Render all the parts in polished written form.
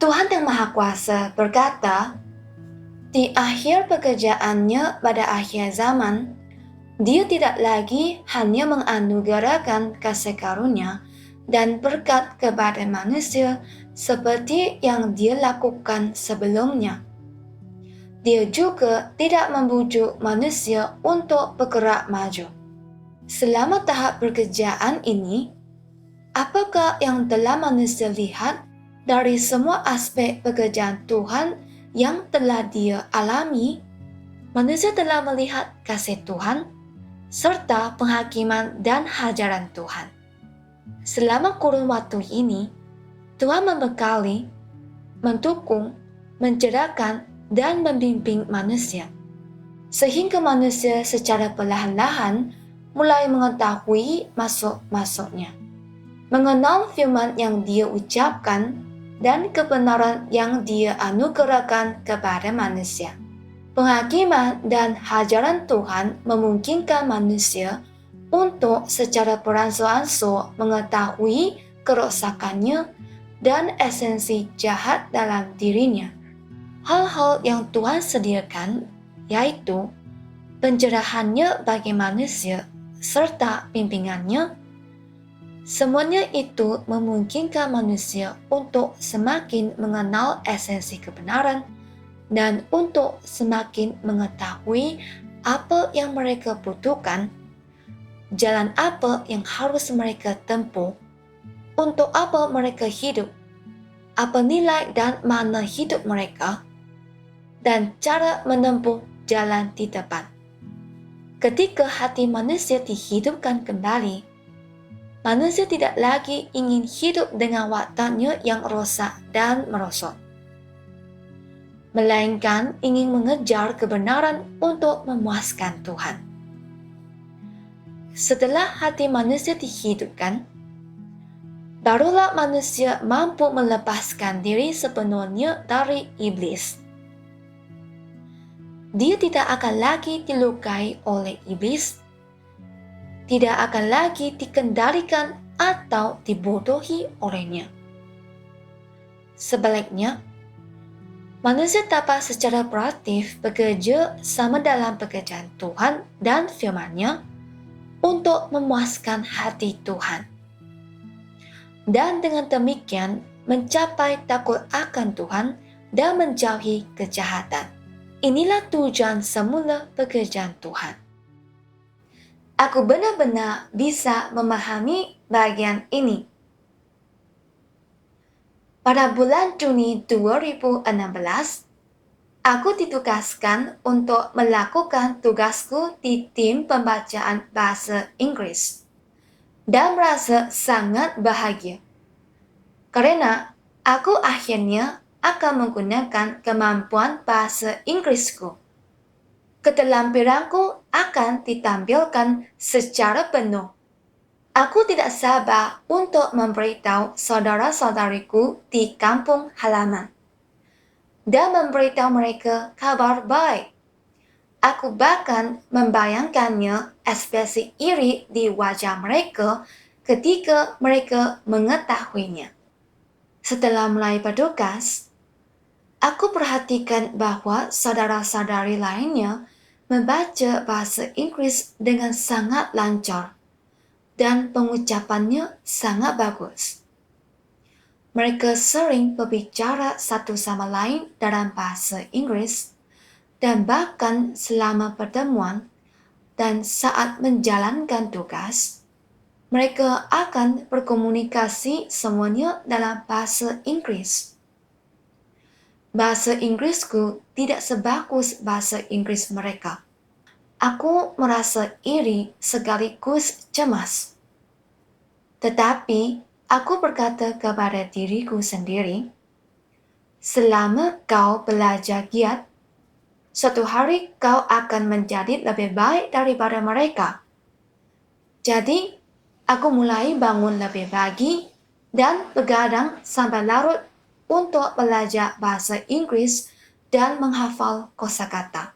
Tuhan yang Maha Kuasa berkata, di akhir pekerjaannya pada akhir zaman, Dia tidak lagi hanya menganugerahkan kasih karunia dan berkat kepada manusia seperti yang Dia lakukan sebelumnya. Dia juga tidak membujuk manusia untuk bergerak maju. Selama tahap pekerjaan ini, apakah yang telah manusia lihat dari semua aspek pekerjaan Tuhan yang telah Dia alami? Manusia telah melihat kasih Tuhan serta penghakiman dan hajaran Tuhan. Selama kurun waktu ini, Tuhan membekali, mendukung, mencerahkan, dan membimbing manusia, sehingga manusia secara perlahan-lahan mulai mengetahui maksud-maksudnya, mengenal firman yang Dia ucapkan dan kebenaran yang Dia anugerahkan kepada manusia. Penghakiman dan hajaran Tuhan memungkinkan manusia untuk secara beransur-ansur mengetahui kerosakannya dan esensi jahat dalam dirinya. Hal-hal yang Tuhan sediakan, yaitu pencerahannya bagi manusia serta bimbingannya, semuanya itu memungkinkan manusia untuk semakin mengenal esensi kebenaran dan untuk semakin mengetahui apa yang mereka butuhkan, jalan apa yang harus mereka tempuh, untuk apa mereka hidup, apa nilai dan makna hidup mereka, dan cara menempuh jalan di depan. Ketika hati manusia dihidupkan kembali, manusia tidak lagi ingin hidup dengan wataknya yang rosak dan merosot, melainkan ingin mengejar kebenaran untuk memuaskan Tuhan. Setelah hati manusia dihidupkan, barulah manusia mampu melepaskan diri sepenuhnya dari iblis. Dia tidak akan lagi dilukai oleh iblis, tidak akan lagi dikendalikan atau dibodohi olehnya. Sebaliknya, manusia dapat secara proaktif bekerja sama dalam pekerjaan Tuhan dan firman-Nya untuk memuaskan hati Tuhan. Dan dengan demikian mencapai takut akan Tuhan dan menjauhi kejahatan. Inilah tujuan semula pekerjaan Tuhan. Aku benar-benar bisa memahami bagian ini. Pada bulan Juni 2016, aku ditugaskan untuk melakukan tugasku di tim pembacaan bahasa Inggris dan merasa sangat bahagia karena aku akhirnya akan menggunakan kemampuan bahasa Inggrisku. Keterampilanku akan ditampilkan secara penuh. Aku tidak sabar untuk memberitahu saudara-saudariku di kampung halaman dan memberitahu mereka kabar baik. Aku bahkan membayangkannya ekspresi iri di wajah mereka ketika mereka mengetahuinya. Setelah mulai bertugas, aku perhatikan bahwa saudara-saudari lainnya membaca bahasa Inggris dengan sangat lancar dan pengucapannya sangat bagus. Mereka sering berbicara satu sama lain dalam bahasa Inggris dan bahkan selama pertemuan dan saat menjalankan tugas, mereka akan berkomunikasi semuanya dalam bahasa Inggris. Bahasa Inggrisku tidak sebagus bahasa Inggris mereka. Aku merasa iri sekaligus cemas. Tetapi aku berkata kepada diriku sendiri, selama kau belajar giat, suatu hari kau akan menjadi lebih baik daripada mereka. Jadi, aku mulai bangun lebih pagi dan begadang sampai larut untuk belajar bahasa Inggris dan menghafal kosakata.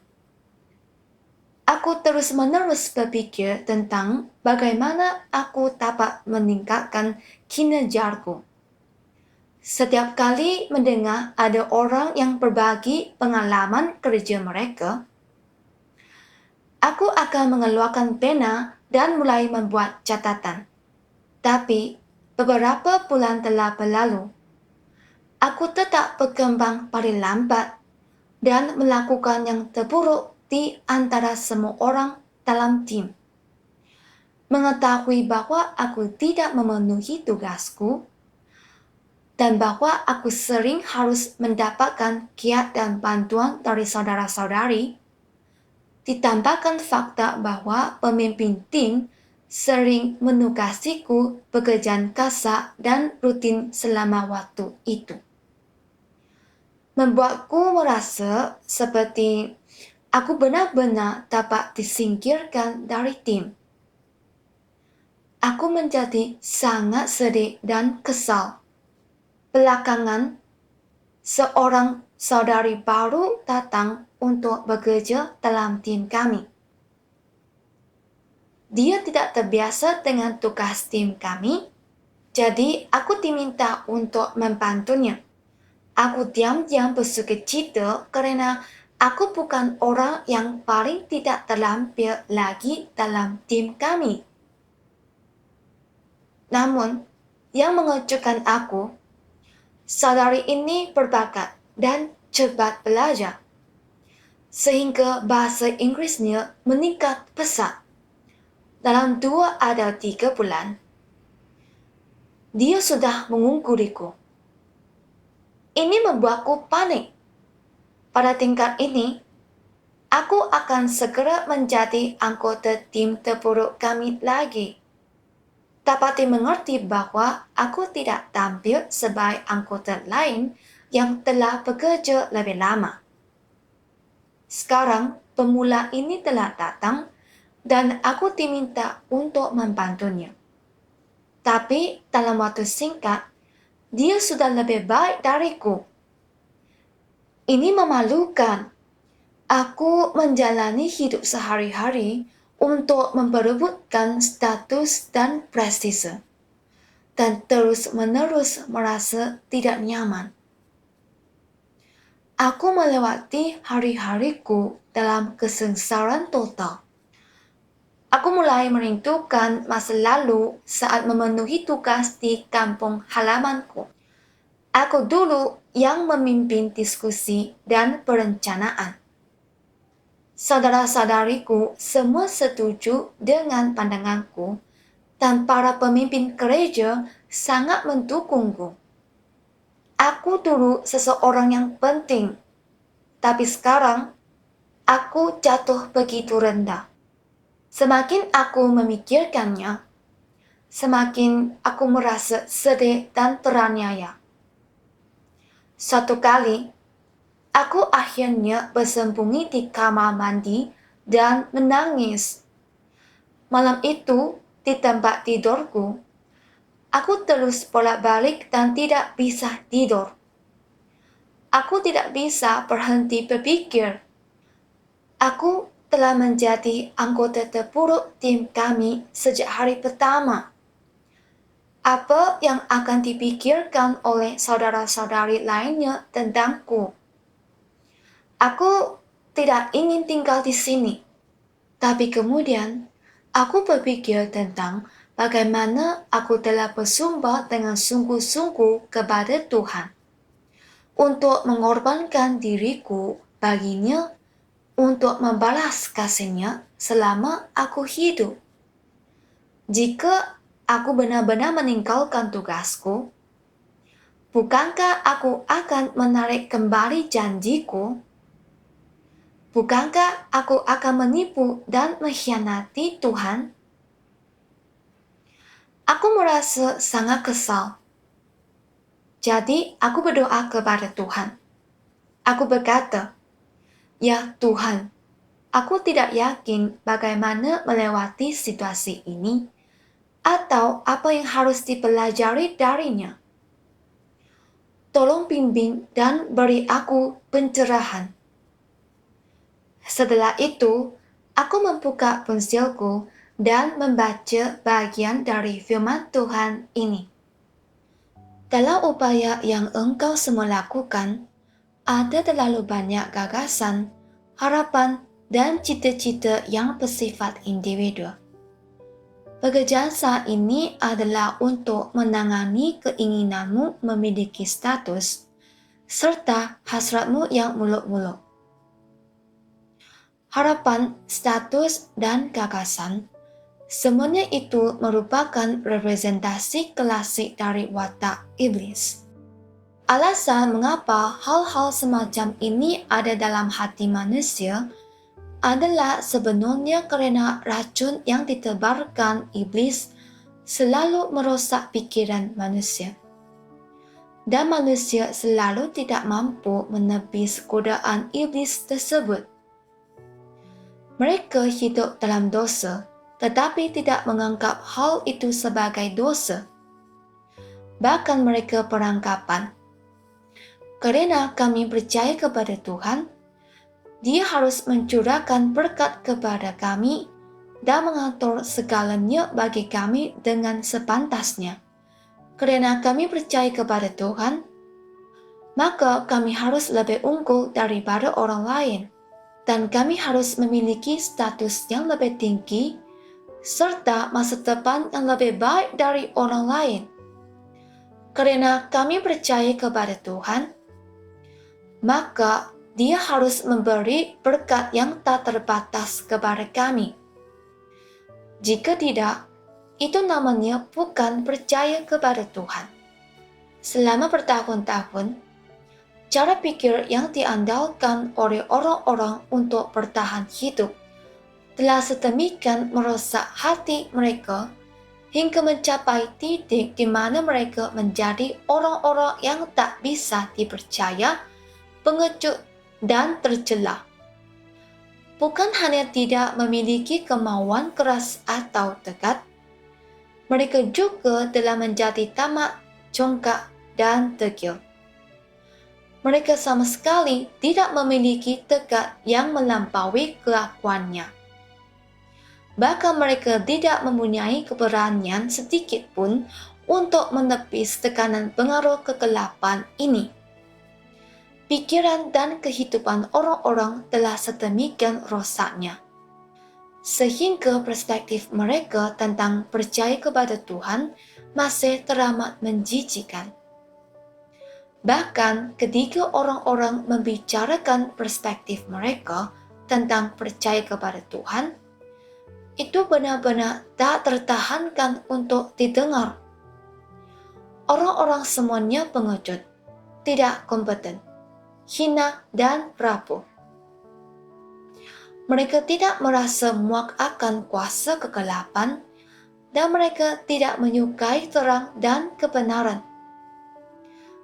Aku terus-menerus berpikir tentang bagaimana aku dapat meningkatkan kinerjaku. Setiap kali mendengar ada orang yang berbagi pengalaman kerja mereka, aku akan mengeluarkan pena dan mulai membuat catatan. Tapi, beberapa bulan telah berlalu. Aku tetap berkembang paling lambat dan melakukan yang terburuk di antara semua orang dalam tim. Mengetahui bahwa aku tidak memenuhi tugasku dan bahwa aku sering harus mendapatkan kiat dan bantuan dari saudara-saudari, ditambahkan fakta bahwa pemimpin tim sering menugasiku pekerjaan kasar dan rutin selama waktu itu. Membuatku merasa seperti aku benar-benar dapat disingkirkan dari tim. Aku menjadi sangat sedih dan kesal. Belakangan, seorang saudari baru datang untuk bekerja dalam tim kami. Dia tidak terbiasa dengan tugas tim kami, jadi aku diminta untuk membantunya. Aku diam-diam bersukacita karena aku bukan orang yang paling tidak terlampir lagi dalam tim kami. Namun, yang mengejutkan aku, saudari ini berbakat dan cepat belajar, sehingga bahasa Inggrisnya meningkat pesat. Dalam 2 atau 3 bulan, dia sudah mengungguriku. Ini membuatku panik. Pada tingkat ini, aku akan segera menjadi anggota tim terburuk kami lagi. Dapat dimengerti bahwa aku tidak tampil sebagai anggota lain yang telah bekerja lebih lama. Sekarang, pemula ini telah datang dan aku diminta untuk membantunya. Tapi dalam waktu singkat, dia sudah lebih baik dariku. Ini memalukan. Aku menjalani hidup sehari-hari untuk memperebutkan status dan prestise, dan terus-menerus merasa tidak nyaman. Aku melewati hari-hariku dalam kesengsaraan total. Aku mulai merindukan masa lalu saat memenuhi tugas di kampung halamanku. Aku dulu yang memimpin diskusi dan perencanaan. Saudara-saudariku semua setuju dengan pandanganku dan para pemimpin gereja sangat mendukungku. Aku dulu seseorang yang penting, tapi sekarang aku jatuh begitu rendah. Semakin aku memikirkannya, semakin aku merasa sedih dan teraniaya. Suatu kali, aku akhirnya bersembunyi di kamar mandi dan menangis. Malam itu, di tempat tidurku, aku terus bolak-balik dan tidak bisa tidur. Aku tidak bisa berhenti berpikir. Aku telah menjadi anggota terburuk tim kami sejak hari pertama. Apa yang akan dipikirkan oleh saudara-saudari lainnya tentangku? Aku tidak ingin tinggal di sini. Tapi kemudian, aku berpikir tentang bagaimana aku telah bersumpah dengan sungguh-sungguh kepada Tuhan untuk mengorbankan diriku baginya untuk membalas kasihnya selama aku hidup. Jika aku benar-benar meninggalkan tugasku, bukankah aku akan menarik kembali janjiku? Bukankah aku akan menipu dan mengkhianati Tuhan? Aku merasa sangat kesal. Jadi aku berdoa kepada Tuhan. Aku berkata, "Ya Tuhan, aku tidak yakin bagaimana melewati situasi ini atau apa yang harus dipelajari darinya. Tolong bimbing dan beri aku pencerahan." Setelah itu, aku membuka ponselku dan membaca bagian dari firman Tuhan ini. Dalam upaya yang engkau semua lakukan, ada terlalu banyak gagasan, harapan, dan cita-cita yang bersifat individu. Pekerjaan saat ini adalah untuk menangani keinginanmu memiliki status, serta hasratmu yang muluk-muluk. Harapan, status, dan gagasan, semuanya itu merupakan representasi klasik dari watak iblis. Alasan mengapa hal-hal semacam ini ada dalam hati manusia adalah sebenarnya kerana racun yang ditebarkan iblis selalu merosak pikiran manusia. Dan manusia selalu tidak mampu menepis godaan iblis tersebut. Mereka hidup dalam dosa, tetapi tidak menganggap hal itu sebagai dosa. Bahkan mereka beranggapan, kerana kami percaya kepada Tuhan, Dia harus mencurahkan berkat kepada kami dan mengatur segalanya bagi kami dengan sepantasnya. Kerana kami percaya kepada Tuhan, maka kami harus lebih unggul daripada orang lain. Dan kami harus memiliki status yang lebih tinggi serta masa depan yang lebih baik dari orang lain. Kerana kami percaya kepada Tuhan, maka Dia harus memberi berkat yang tak terbatas kepada kami. Jika tidak, itu namanya bukan percaya kepada Tuhan. Selama bertahun-tahun, cara pikir yang diandalkan oleh orang-orang untuk bertahan hidup telah sedemikian merosak hati mereka hingga mencapai titik di mana mereka menjadi orang-orang yang tak bisa dipercaya, pengecut, dan tercela. Bukan hanya tidak memiliki kemauan keras atau tegat, mereka juga telah menjadi tamak, congkak, dan degil. Mereka sama sekali tidak memiliki tekad yang melampaui kelakuannya. Bahkan mereka tidak mempunyai keberanian sedikit pun untuk menepis tekanan pengaruh kegelapan ini. Pikiran dan kehidupan orang-orang telah sedemikian rosaknya, sehingga perspektif mereka tentang percaya kepada Tuhan masih teramat menjijikkan. Bahkan ketika orang-orang membicarakan perspektif mereka tentang percaya kepada Tuhan, itu benar-benar tak tertahankan untuk didengar. Orang-orang semuanya pengecut, tidak kompeten, hina dan rapuh. Mereka tidak merasa muak akan kuasa kegelapan, dan mereka tidak menyukai terang dan kebenaran.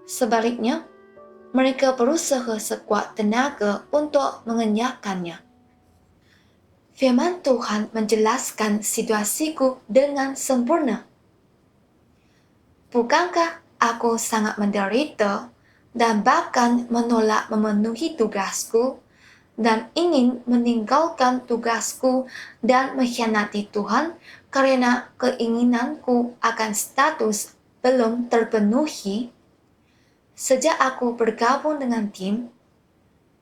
Sebaliknya, mereka berusaha sekuat tenaga untuk mengenyahkannya. Firman Tuhan menjelaskan situasiku dengan sempurna. Bukankah aku sangat menderita dan bahkan menolak memenuhi tugasku dan ingin meninggalkan tugasku dan mengkhianati Tuhan karena keinginanku akan status belum terpenuhi? Sejak aku bergabung dengan tim,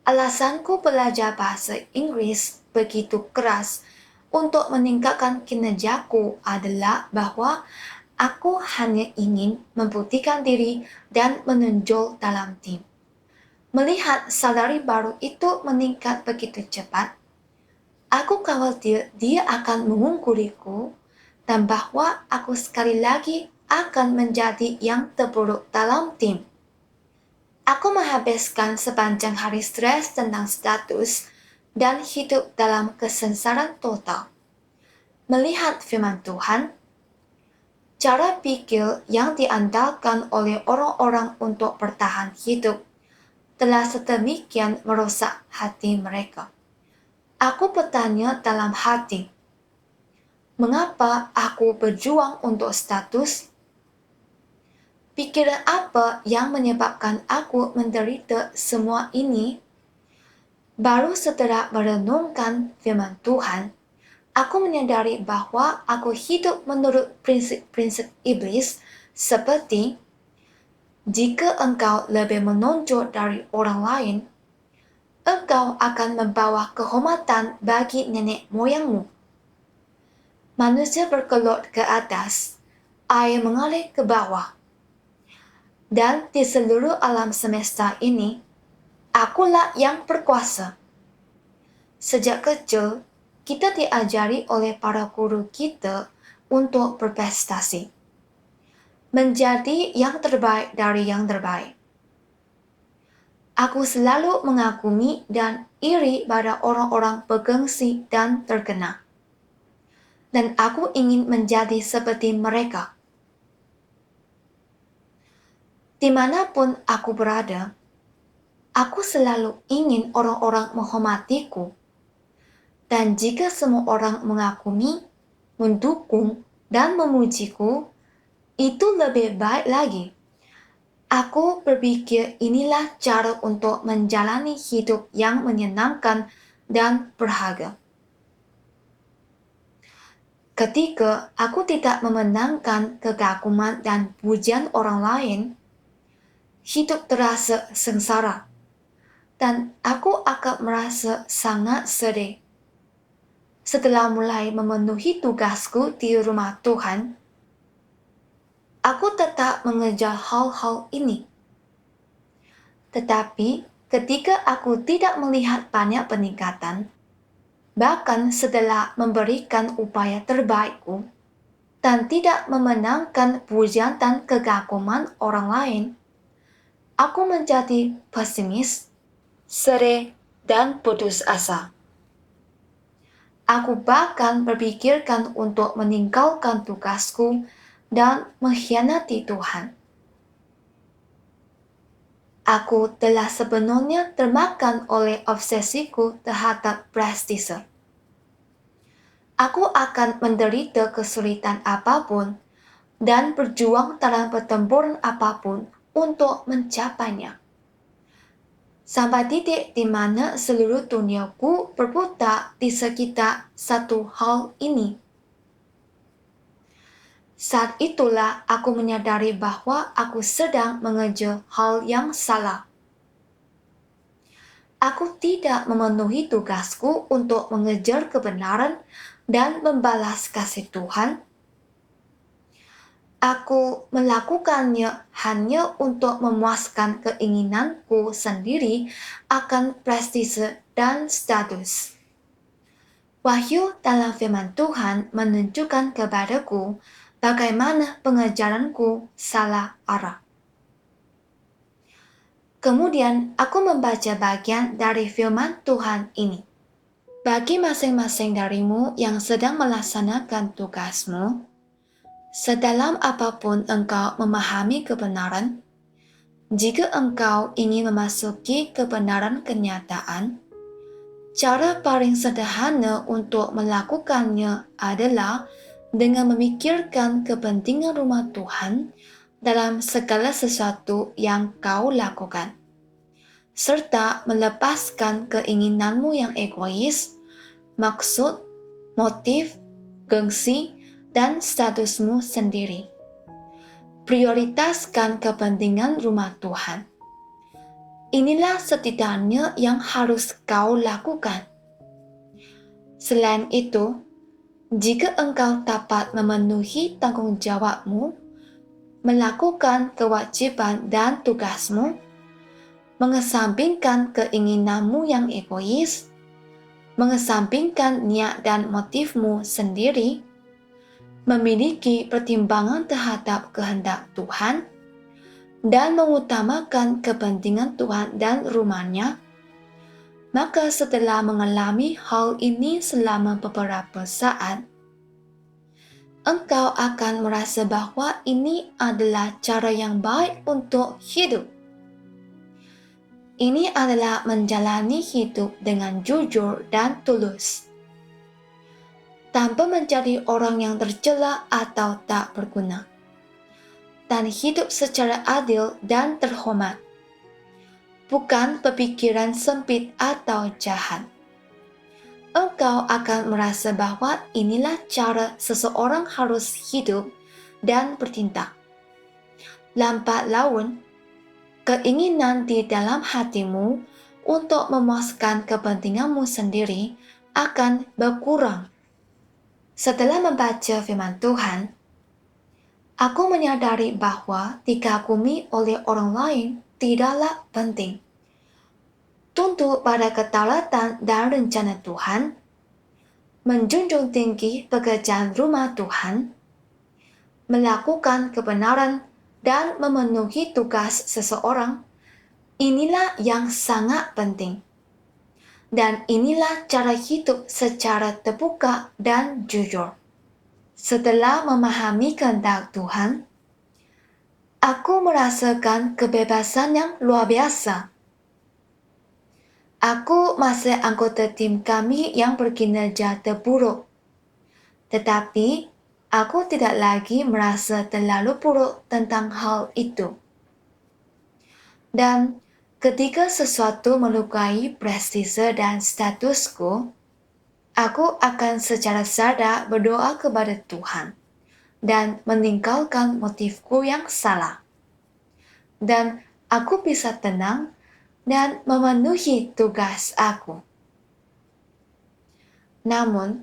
alasanku belajar bahasa Inggris begitu keras untuk meningkatkan kinerjaku adalah bahwa aku hanya ingin membuktikan diri dan menonjol dalam tim. Melihat salari baru itu meningkat begitu cepat, aku khawatir dia akan mengungkuliku dan bahwa aku sekali lagi akan menjadi yang terburuk dalam tim. Aku menghabiskan sepanjang hari stres tentang status dan hidup dalam kesengsaraan total. Melihat firman Tuhan, cara pikir yang diandalkan oleh orang-orang untuk bertahan hidup telah sedemikian merosak hati mereka. Aku bertanya dalam hati, mengapa aku berjuang untuk status? Pikiran apa yang menyebabkan aku menderita semua ini? Baru setelah merenungkan firman Tuhan, aku menyadari bahwa aku hidup menurut prinsip-prinsip iblis seperti Jika engkau lebih menonjol dari orang lain, engkau akan membawa kehormatan bagi nenek moyangmu. Manusia berkelot ke atas, air mengalir ke bawah. Dan di seluruh alam semesta ini, akulah yang berkuasa. Sejak kecil, kita diajari oleh para guru kita untuk berprestasi. Menjadi yang terbaik dari yang terbaik. Aku selalu mengagumi dan iri pada orang-orang bergengsi dan terkenal. Dan aku ingin menjadi seperti mereka. Dimanapun aku berada, aku selalu ingin orang-orang menghormatiku. Dan jika semua orang mengagumi, mendukung, dan memujiku, itu lebih baik lagi. Aku berpikir inilah cara untuk menjalani hidup yang menyenangkan dan berharga. Ketika aku tidak memenangkan kekaguman dan pujian orang lain, hidup terasa sengsara, dan aku akan merasa sangat sedih. Setelah mulai memenuhi tugasku di rumah Tuhan, aku tetap mengejar hal-hal ini. Tetapi ketika aku tidak melihat banyak peningkatan, bahkan setelah memberikan upaya terbaikku, dan tidak memenangkan pujian dan kekaguman orang lain, aku menjadi pesimis, sedih, dan putus asa. Aku bahkan berpikirkan untuk meninggalkan tugasku dan mengkhianati Tuhan. Aku telah sebenarnya termakan oleh obsesiku terhadap prestise. Aku akan menderita kesulitan apapun dan berjuang dalam pertempuran apapun untuk mencapainya. Sampai titik di mana seluruh duniaku berputar di sekitar satu hal ini. Saat itulah aku menyadari bahwa aku sedang mengejar hal yang salah. Aku tidak memenuhi tugasku untuk mengejar kebenaran dan membalas kasih Tuhan. Aku melakukannya hanya untuk memuaskan keinginanku sendiri akan prestise dan status. Wahyu dalam firman Tuhan menunjukkan kepadaku bagaimana pengajaranku salah arah. Kemudian aku membaca bagian dari firman Tuhan ini. Bagi masing-masing darimu yang sedang melaksanakan tugasmu, sedalam apapun engkau memahami kebenaran, jika engkau ingin memasuki kebenaran kenyataan, cara paling sederhana untuk melakukannya adalah dengan memikirkan kepentingan rumah Tuhan dalam segala sesuatu yang kau lakukan, serta melepaskan keinginanmu yang egois, maksud, motif, gengsi, dan statusmu sendiri. Prioritaskan kepentingan rumah Tuhan. Inilah setidaknya yang harus kau lakukan. Selain itu, jika engkau dapat memenuhi tanggung jawabmu, melakukan kewajiban dan tugasmu, mengesampingkan keinginanmu yang egois, mengesampingkan niat dan motifmu sendiri, memiliki pertimbangan terhadap kehendak Tuhan, dan mengutamakan kepentingan Tuhan dan rumahnya, maka setelah mengalami hal ini selama beberapa saat, engkau akan merasa bahwa ini adalah cara yang baik untuk hidup. Ini adalah menjalani hidup dengan jujur dan tulus, tanpa menjadi orang yang tercela atau tak berguna, dan hidup secara adil dan terhormat, bukan berpikiran sempit atau jahat. Engkau akan merasa bahwa inilah cara seseorang harus hidup dan bertindak. Lambat laun, Keinginan di dalam hatimu untuk memuaskan kepentinganmu sendiri akan berkurang. Setelah membaca firman Tuhan, aku menyadari bahwa dikagumi oleh orang lain tidaklah penting. Tunduk pada kedaulatan dan rencana Tuhan, menjunjung tinggi pekerjaan rumah Tuhan, melakukan kebenaran, dan memenuhi tugas seseorang, inilah yang sangat penting. Dan inilah cara hidup secara terbuka dan jujur. Setelah memahami kehendak Tuhan, aku merasakan kebebasan yang luar biasa. Aku masih anggota tim kami yang berkinerja terburuk. Tetapi, aku tidak lagi merasa terlalu buruk tentang hal itu. Dan ketika sesuatu melukai prestise dan statusku, aku akan secara sadar berdoa kepada Tuhan dan meninggalkan motifku yang salah. Dan aku bisa tenang dan memenuhi tugas aku. Namun,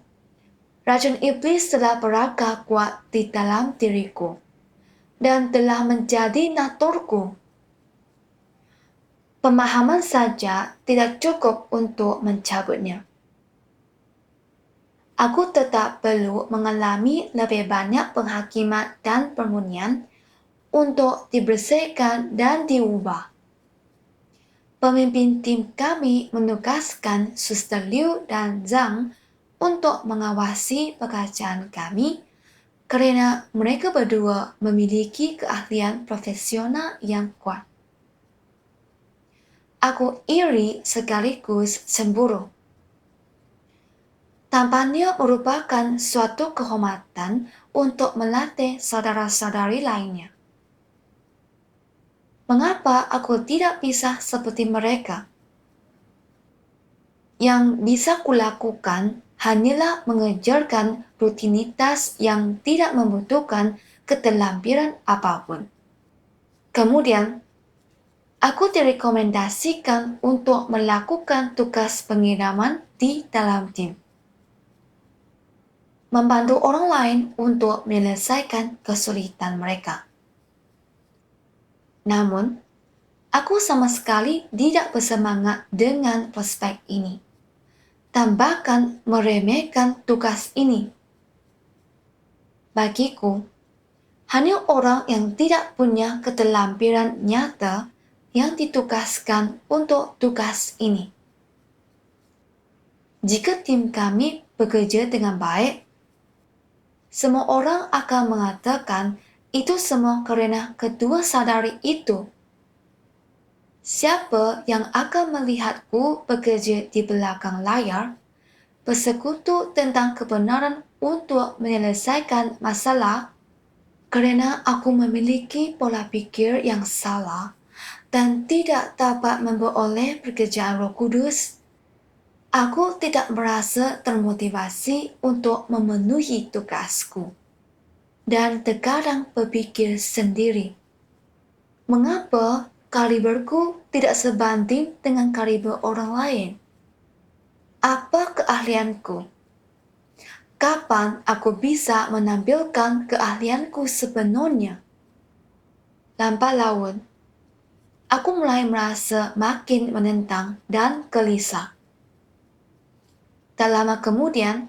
racun iblis telah berakar kuat di dalam diriku dan telah menjadi naturku. Pemahaman saja tidak cukup untuk mencabutnya. Aku tetap perlu mengalami lebih banyak penghakiman dan permunian untuk dibersihkan dan diubah. Pemimpin tim kami menugaskan Suster Liu dan Zhang untuk mengawasi pekerjaan kami karena mereka berdua memiliki keahlian profesional yang kuat. Aku iri sekaligus cemburu. Tampaknya merupakan suatu kehormatan untuk melatih saudara-saudari lainnya. Mengapa aku tidak bisa seperti mereka? Yang bisa kulakukan hanyalah mengejarkan rutinitas yang tidak membutuhkan keterampilan apapun. Kemudian, aku direkomendasikan untuk melakukan tugas pengiriman di dalam tim. Membantu orang lain untuk menyelesaikan kesulitan mereka. Namun, aku sama sekali tidak bersemangat dengan prospek ini. Tambahkan meremehkan tugas ini. Bagiku, hanya orang yang tidak punya keterampilan nyata yang ditugaskan untuk tugas ini. Jika tim kami bekerja dengan baik, semua orang akan mengatakan itu semua karena kedua saudari itu. Siapa yang akan melihatku bekerja di belakang layar, bersekutu tentang kebenaran untuk menyelesaikan masalah, karena aku memiliki pola pikir yang salah dan tidak dapat memperoleh pekerjaan Roh Kudus, aku tidak merasa termotivasi untuk memenuhi tugasku. Dan terkadang berpikir sendiri, mengapa kaliberku tidak sebanding dengan kaliber orang lain? Apa keahlianku? Kapan aku bisa menampilkan keahlianku sepenuhnya? Lambat laun, aku mulai merasa makin menentang dan gelisah. Tak lama kemudian,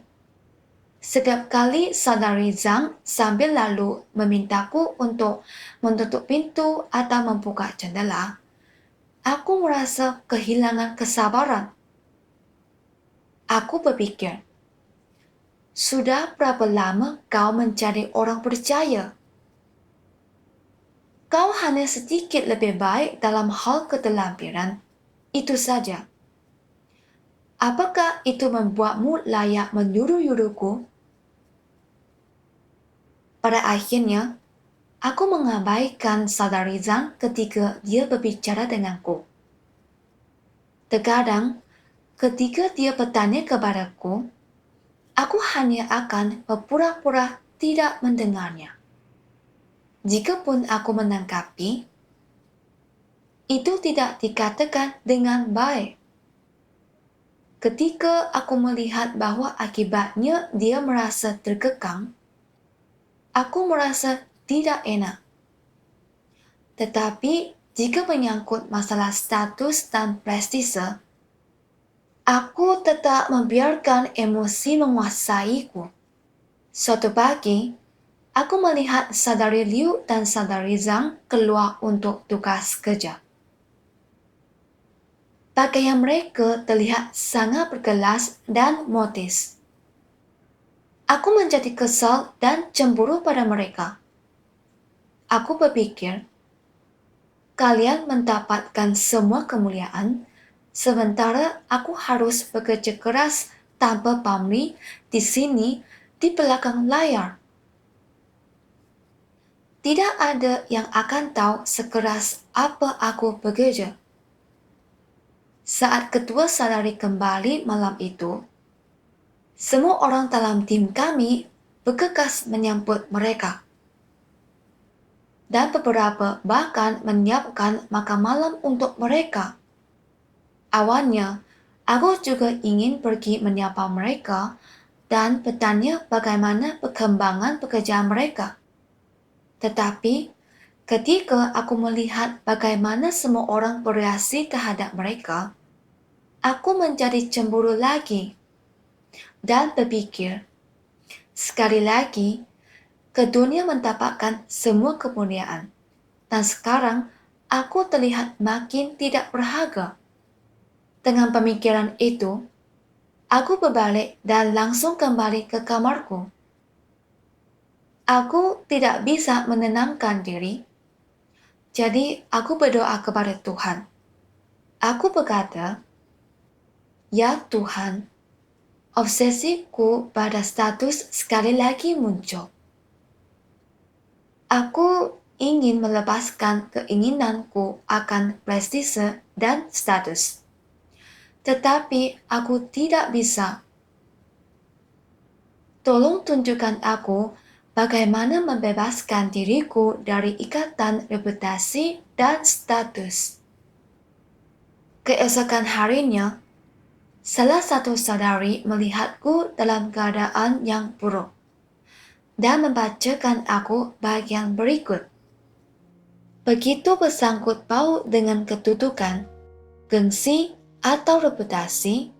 setiap kali saudari Zhang sambil lalu memintaku untuk menutup pintu atau membuka jendela, aku merasa kehilangan kesabaran. Aku berpikir, sudah berapa lama kau menjadi orang percaya? Kau hanya sedikit lebih baik dalam hal keterampilan, itu saja. Apakah itu membuatmu layak menyuruh-nyuruhku? Pada akhirnya, aku mengabaikan saudari Zhang ketika dia berbicara denganku. Terkadang, ketika dia bertanya kepadaku, aku hanya akan berpura-pura tidak mendengarnya. Jikapun aku menanggapi, itu tidak dikatakan dengan baik. Ketika aku melihat bahwa akibatnya dia merasa terkekang, aku merasa tidak enak. Tetapi jika menyangkut masalah status dan prestise, aku tetap membiarkan emosi menguasaiku. Suatu pagi, aku melihat saudari Liu dan saudari Zhang keluar untuk tugas kerja. Pakaian mereka terlihat sangat berkelas dan modis. Aku menjadi kesal dan cemburu pada mereka. Aku berpikir, kalian mendapatkan semua kemuliaan, sementara aku harus bekerja keras tanpa pamrih di sini di belakang layar. Tidak ada yang akan tahu sekeras apa aku bekerja. Saat ketua salari kembali malam itu, semua orang dalam tim kami bergegas menyambut mereka. Dan beberapa bahkan menyiapkan makan malam untuk mereka. Awalnya, aku juga ingin pergi menyapa mereka dan bertanya bagaimana perkembangan pekerjaan mereka. Tetapi, ketika aku melihat bagaimana semua orang bereaksi terhadap mereka, aku menjadi cemburu lagi dan berpikir, sekali lagi, keduanya mendapatkan semua kemuliaan. Dan sekarang, aku terlihat makin tidak berharga. Dengan pemikiran itu, aku berbalik dan langsung kembali ke kamarku. Aku tidak bisa menenangkan diri, jadi aku berdoa kepada Tuhan. Aku berkata, "Ya Tuhan, obsesiku pada status sekali lagi muncul. Aku ingin melepaskan keinginanku akan prestise dan status. Tetapi aku tidak bisa. Tolong tunjukkan aku bagaimana membebaskan diriku dari ikatan reputasi dan status." Keesokan harinya, salah satu saudari melihatku dalam keadaan yang buruk dan membacakan aku bagian berikut. Begitu bersangkut paut dengan kedudukan, gengsi, atau reputasi,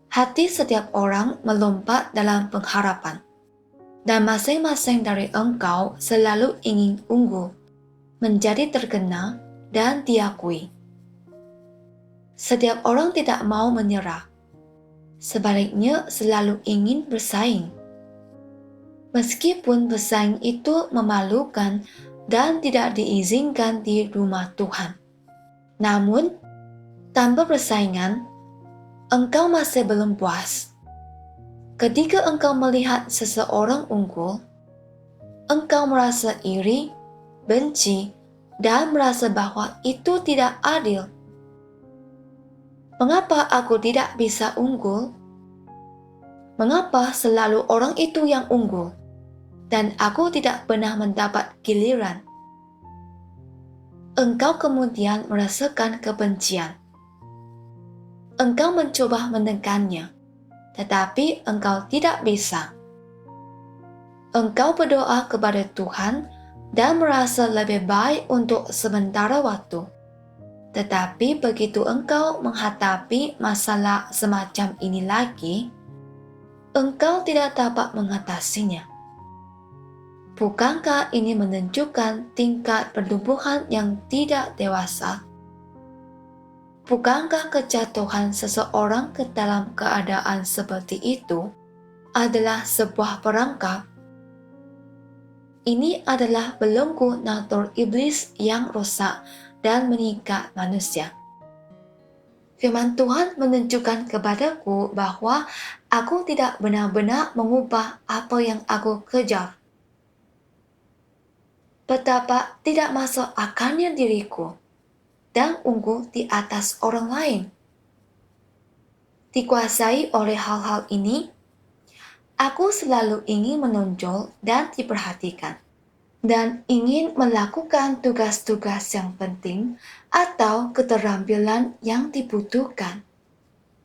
hati setiap orang melompat dalam pengharapan. Dan masing-masing dari engkau selalu ingin unggul, menjadi terkenal, dan diakui. Setiap orang tidak mau menyerah. Sebaliknya selalu ingin bersaing. Meskipun bersaing itu memalukan dan tidak diizinkan di rumah Tuhan. Namun, tanpa persaingan, engkau masih belum puas. Ketika engkau melihat seseorang unggul, engkau merasa iri, benci, dan merasa bahwa itu tidak adil. Mengapa aku tidak bisa unggul? Mengapa selalu orang itu yang unggul, dan aku tidak pernah mendapat giliran? Engkau kemudian merasakan kebencian. Engkau mencoba menekannya, tetapi engkau tidak bisa. Engkau berdoa kepada Tuhan dan merasa lebih baik untuk sementara waktu. Tetapi begitu engkau menghadapi masalah semacam ini lagi, engkau tidak dapat mengatasinya. Bukankah ini menunjukkan tingkat pertumbuhan yang tidak dewasa? Bukankah kejatuhan seseorang ke dalam keadaan seperti itu adalah sebuah perangkap? Ini adalah belenggu natur iblis yang rusak dan mengikat manusia. Firman Tuhan menunjukkan kepadaku bahwa aku tidak benar-benar mengubah apa yang aku kejar. Betapa tidak masuk akalnya diriku dan unggul di atas orang lain. Dikuasai oleh hal-hal ini, aku selalu ingin menonjol dan diperhatikan. dan ingin melakukan tugas-tugas yang penting atau keterampilan yang dibutuhkan.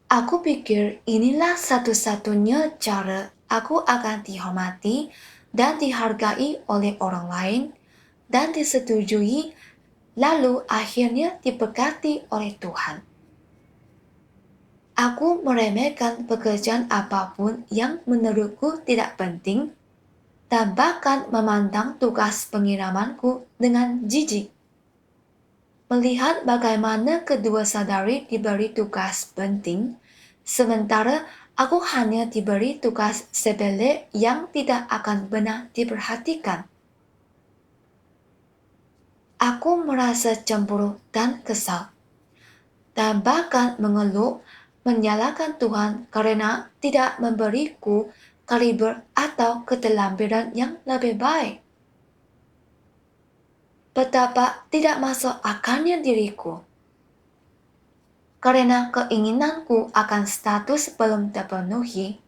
Aku pikir inilah satu-satunya cara aku akan dihormati dan dihargai oleh orang lain dan disetujui, lalu akhirnya diberkati oleh Tuhan. Aku meremehkan pekerjaan apapun yang menurutku tidak penting dan bahkan memandang tugas pengiramanku dengan jijik. Melihat bagaimana kedua saudari diberi tugas penting, sementara aku hanya diberi tugas sepele yang tidak akan benar diperhatikan. Aku merasa cemburu dan kesal, dan bahkan mengeluh menyalahkan Tuhan karena tidak memberiku kaliber atau keterampilan yang lebih baik. Betapa tidak masuk akalnya diriku. Karena keinginanku akan status belum terpenuhi,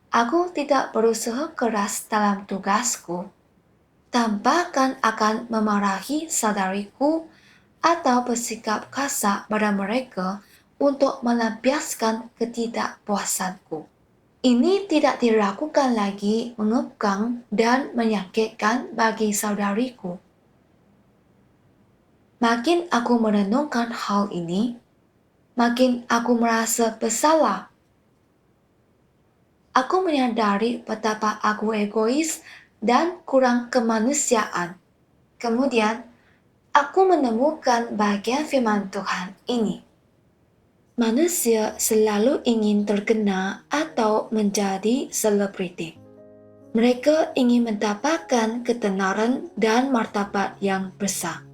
aku tidak berusaha keras dalam tugasku, dan bahkan akan memarahi saudariku atau bersikap kasar pada mereka untuk melampiaskan ketidakpuasanku. Ini tidak dilakukan lagi mengekang dan menyakitkan bagi saudariku. Makin aku merenungkan hal ini, makin aku merasa bersalah. Aku menyadari betapa aku egois dan kurang kemanusiaan. Kemudian, aku menemukan bagian firman Tuhan ini. Manusia selalu ingin terkenal atau menjadi selebriti. Mereka ingin mendapatkan ketenaran dan martabat yang besar,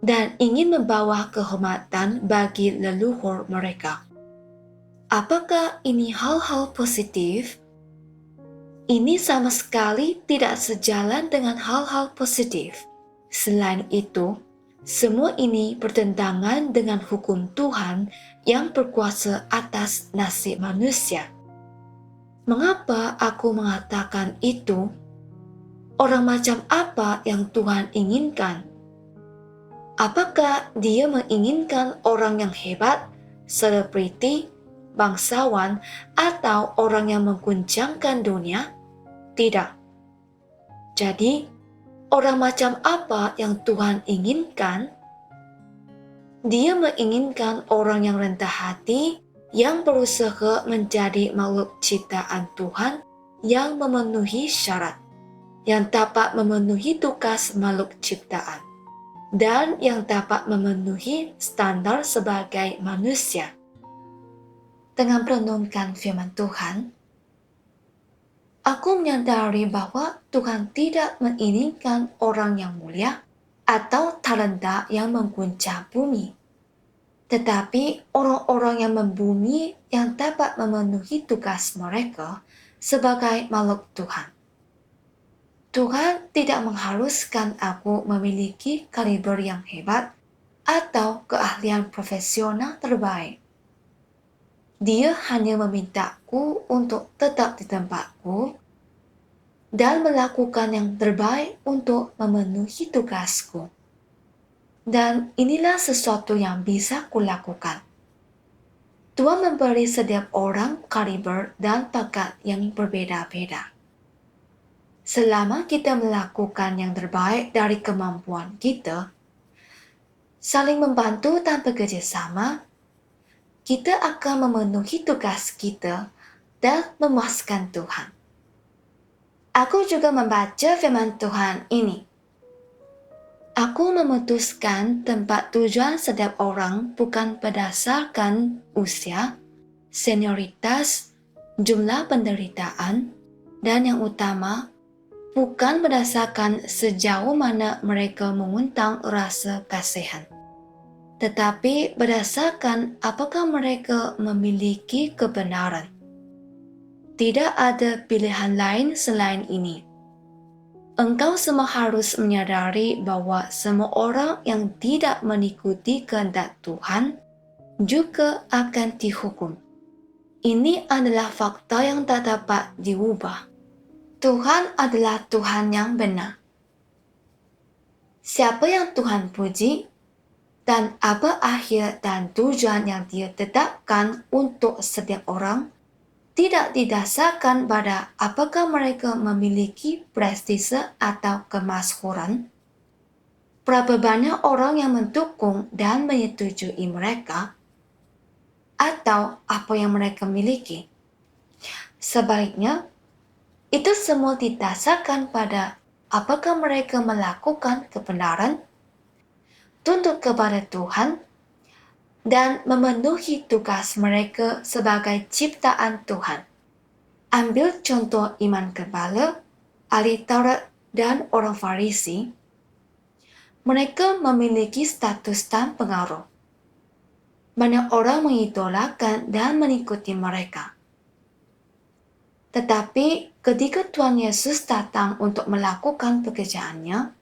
dan ingin membawa kehormatan bagi leluhur mereka. Apakah ini hal-hal positif? Ini sama sekali tidak sejalan dengan hal-hal positif. Selain itu, semua ini bertentangan dengan hukum Tuhan yang berkuasa atas nasib manusia. Mengapa aku mengatakan itu? Orang macam apa yang Tuhan inginkan? Apakah Dia menginginkan orang yang hebat, selebriti, bangsawan, atau orang yang mengguncangkan dunia? Tidak. Jadi, orang macam apa yang Tuhan inginkan? Dia menginginkan orang yang rendah hati, yang berusaha menjadi makhluk ciptaan Tuhan yang memenuhi syarat, yang dapat memenuhi tugas makhluk ciptaan, dan yang dapat memenuhi standar sebagai manusia. Dengan merenungkan firman Tuhan, aku menyadari bahwa Tuhan tidak menginginkan orang yang mulia atau talenta yang mengguncang bumi, tetapi orang-orang yang membumi yang dapat memenuhi tugas mereka sebagai makhluk Tuhan. Tuhan tidak mengharuskan aku memiliki kaliber yang hebat atau keahlian profesional terbaik. Dia hanya memintaku untuk tetap di tempatku dan melakukan yang terbaik untuk memenuhi tugasku. Dan inilah sesuatu yang bisa kulakukan. Tuhan memberi setiap orang kaliber dan bakat yang berbeda-beda. Selama kita melakukan yang terbaik dari kemampuan kita, saling membantu dan bekerja sama, kita akan memenuhi tugas kita dan memuaskan Tuhan. Aku juga membaca firman Tuhan ini. Aku memutuskan tempat tujuan setiap orang bukan berdasarkan usia, senioritas, jumlah penderitaan, dan yang utama, bukan berdasarkan sejauh mana mereka mengundang rasa kasihan, tetapi berdasarkan apakah mereka memiliki kebenaran. Tidak ada pilihan lain selain ini. Engkau semua harus menyadari bahwa semua orang yang tidak mengikuti kehendak Tuhan juga akan dihukum. Ini adalah fakta yang tak dapat diubah. Tuhan adalah Tuhan yang benar. Siapa yang Tuhan puji dan apa akhir dan tujuan yang Dia tetapkan untuk setiap orang tidak didasarkan pada apakah mereka memiliki prestise atau kemasyhuran, berapa banyak orang yang mendukung dan menyetujui mereka, atau apa yang mereka miliki. Sebaliknya, itu semua didasarkan pada apakah mereka melakukan kebenaran, tunduk kepada Tuhan, dan memenuhi tugas mereka sebagai ciptaan Tuhan. Ambil contoh iman kepala, ahli Taurat, dan orang Farisi. Mereka memiliki status dan pengaruh. Banyak orang mengidolakan dan mengikuti mereka. Tetapi ketika Tuhan Yesus datang untuk melakukan pekerjaannya,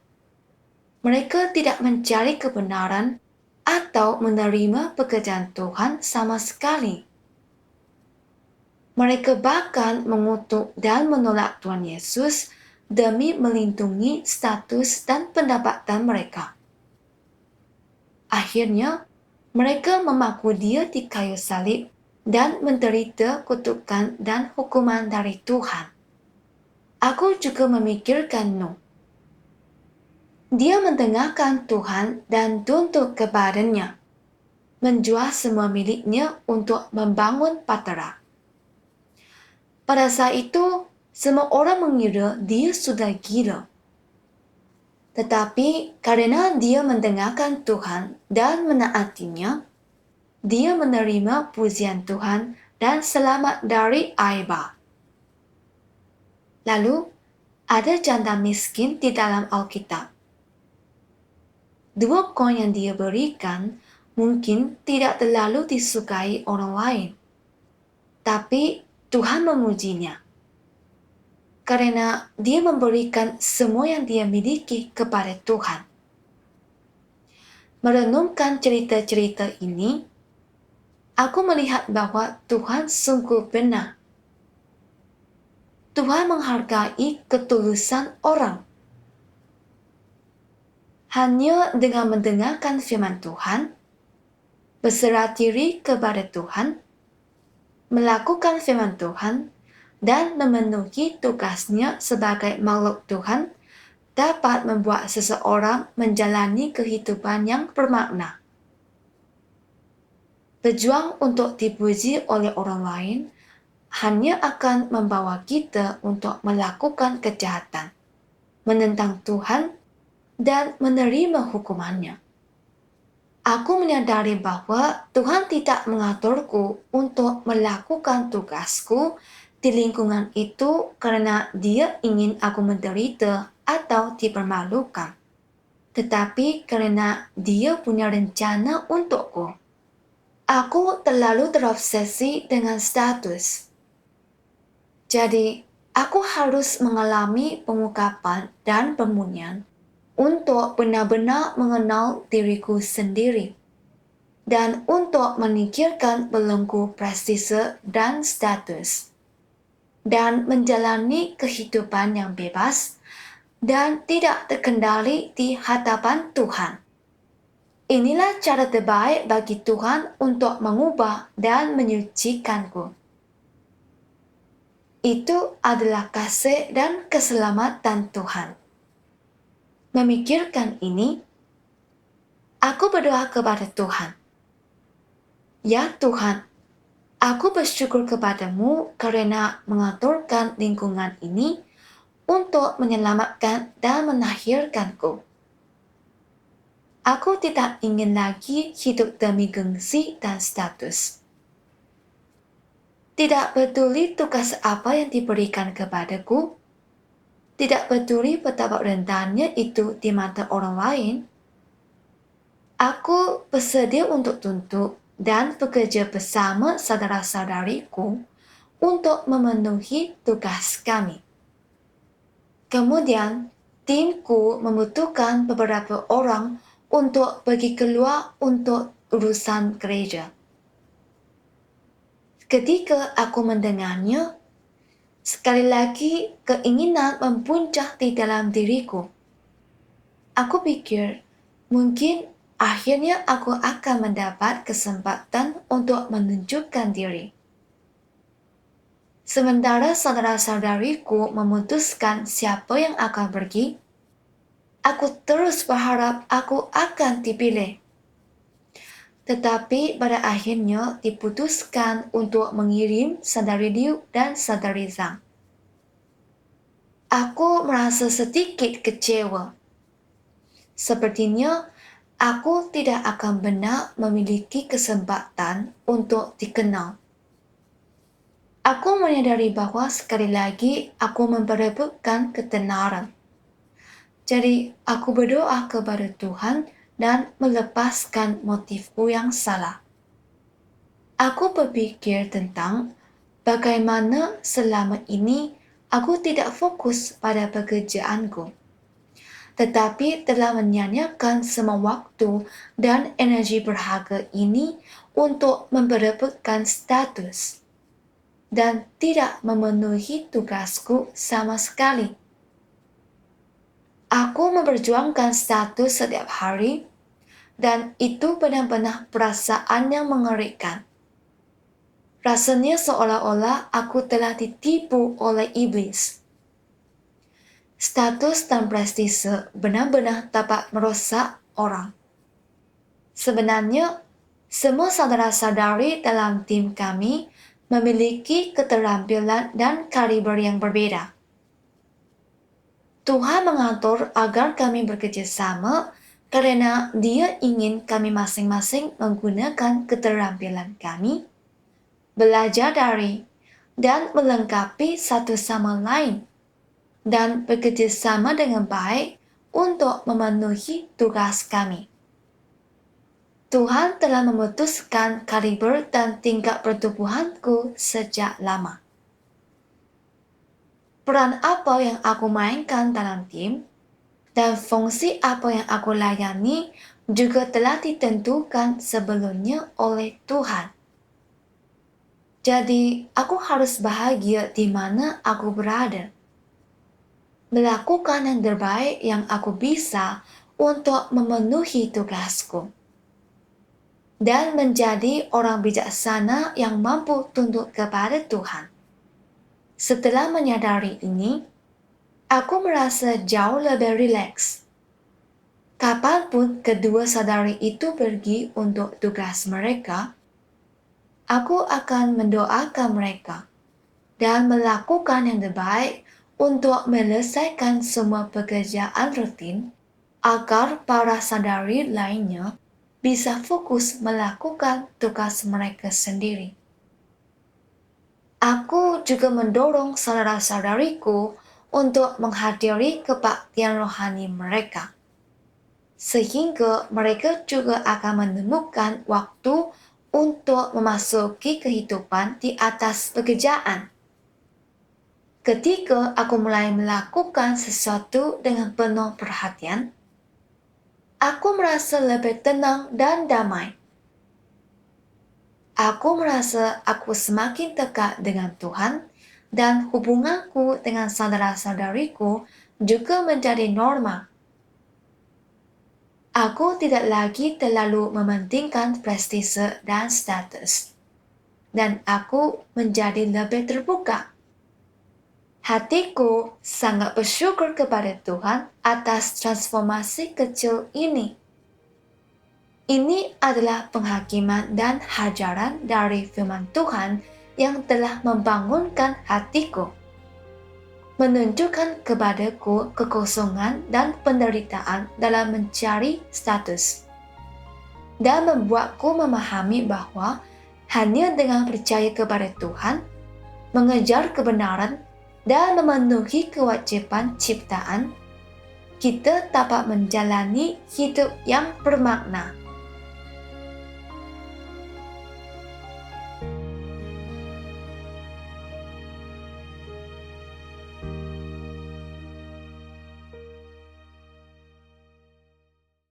mereka tidak mencari kebenaran atau menerima pekerjaan Tuhan sama sekali. Mereka bahkan mengutuk dan menolak Tuhan Yesus demi melindungi status dan pendapatan mereka. Akhirnya, mereka memaku Dia di kayu salib dan menderita kutukan dan hukuman dari Tuhan. Aku juga memikirkan Nuh. Dia mendengarkan Tuhan dan tunduk kepadanya, menjual semua miliknya untuk membangun Patara. Pada saat itu, semua orang mengira dia sudah gila. Tetapi karena dia mendengarkan Tuhan dan menaatinya, dia menerima pujian Tuhan dan selamat dari air bah. Lalu, ada janda miskin di dalam Alkitab. 2 koin yang dia berikan mungkin tidak terlalu disukai orang lain. Tapi Tuhan memujinya. Karena dia memberikan semua yang dia miliki kepada Tuhan. Merenungkan cerita-cerita ini, aku melihat bahwa Tuhan sungguh benar. Tuhan menghargai ketulusan orang. Hanya dengan mendengarkan firman Tuhan, berserah diri kepada Tuhan, melakukan firman Tuhan, dan memenuhi tugasnya sebagai makhluk Tuhan dapat membuat seseorang menjalani kehidupan yang bermakna. Berjuang untuk dipuji oleh orang lain hanya akan membawa kita untuk melakukan kejahatan, menentang Tuhan, dan menerima hukumannya. Aku menyadari bahwa Tuhan tidak mengaturku untuk melakukan tugasku di lingkungan itu karena Dia ingin aku menderita atau dipermalukan, tetapi karena Dia punya rencana untukku. Aku terlalu terobsesi dengan status. Jadi, aku harus mengalami pengungkapan dan pemulihan untuk benar-benar mengenal diriku sendiri dan untuk menyingkirkan belenggu prestise dan status dan menjalani kehidupan yang bebas dan tidak terkendali di hadapan Tuhan. Inilah cara terbaik bagi Tuhan untuk mengubah dan menyucikanku. Itu adalah kasih dan keselamatan Tuhan. Memikirkan ini, aku berdoa kepada Tuhan. Ya Tuhan, aku bersyukur kepadamu karena mengaturkan lingkungan ini untuk menyelamatkan dan menahirkanku. Aku tidak ingin lagi hidup demi gengsi dan status. Tidak peduli tugas apa yang diberikan kepadaku, tidak peduli betapa rendahnya itu di mata orang lain, aku bersedia untuk tunduk dan bekerja bersama saudara-saudariku untuk memenuhi tugas kami. Kemudian, timku membutuhkan beberapa orang untuk pergi keluar untuk urusan gereja. Ketika aku mendengarnya, sekali lagi keinginan mempuncak di dalam diriku. Aku pikir mungkin akhirnya aku akan mendapat kesempatan untuk menunjukkan diri. Sementara saudara-saudariku memutuskan siapa yang akan pergi, aku terus berharap aku akan dipilih. Tetapi pada akhirnya diputuskan untuk mengirim saudari Liu dan saudari Zhang. Aku merasa sedikit kecewa. Sepertinya aku tidak akan benar memiliki kesempatan untuk dikenal. Aku menyadari bahwa sekali lagi aku memperebutkan ketenaran. Jadi aku berdoa kepada Tuhan dan melepaskan motifku yang salah. Aku berpikir tentang bagaimana selama ini aku tidak fokus pada pekerjaanku, tetapi telah menyanyiakan semua waktu dan energi berharga ini untuk memperebutkan status dan tidak memenuhi tugasku sama sekali. Aku memperjuangkan status setiap hari, dan itu benar-benar perasaan yang mengerikan. Rasanya seolah-olah aku telah ditipu oleh iblis. Status dan prestise benar-benar dapat merusak orang. Sebenarnya, semua saudara-saudari dalam tim kami memiliki keterampilan dan kaliber yang berbeda. Tuhan mengatur agar kami bekerja sama karena Dia ingin kami masing-masing menggunakan keterampilan kami, belajar dari, dan melengkapi satu sama lain, dan bekerja sama dengan baik untuk memenuhi tugas kami. Tuhan telah memutuskan kaliber dan tingkat pertumbuhanku sejak lama. Peran apa yang aku mainkan dalam tim, dan fungsi apa yang aku layani juga telah ditentukan sebelumnya oleh Tuhan. Jadi, aku harus bahagia di mana aku berada. Melakukan yang terbaik yang aku bisa untuk memenuhi tugasku. Dan menjadi orang bijaksana yang mampu tunduk kepada Tuhan. Setelah menyadari ini, aku merasa jauh lebih rileks. Kapanpun kedua saudari itu pergi untuk tugas mereka, aku akan mendoakan mereka dan melakukan yang terbaik untuk menyelesaikan semua pekerjaan rutin agar para saudari lainnya bisa fokus melakukan tugas mereka sendiri. Aku juga mendorong saudara-saudariku untuk menghadiri kebaktian rohani mereka, sehingga mereka juga akan menemukan waktu untuk memasuki kehidupan di atas pekerjaan. Ketika aku mulai melakukan sesuatu dengan penuh perhatian, aku merasa lebih tenang dan damai. Aku merasa aku semakin dekat dengan Tuhan dan hubunganku dengan saudara-saudariku juga menjadi normal. Aku tidak lagi terlalu mementingkan prestise dan status, dan aku menjadi lebih terbuka. Hatiku sangat bersyukur kepada Tuhan atas transformasi kecil ini. Ini adalah penghakiman dan hajaran dari firman Tuhan yang telah membangunkan hatiku, menunjukkan kepadaku kekosongan dan penderitaan dalam mencari status, dan membuatku memahami bahwa hanya dengan percaya kepada Tuhan, mengejar kebenaran, dan memenuhi kewajiban ciptaan, kita dapat menjalani hidup yang bermakna.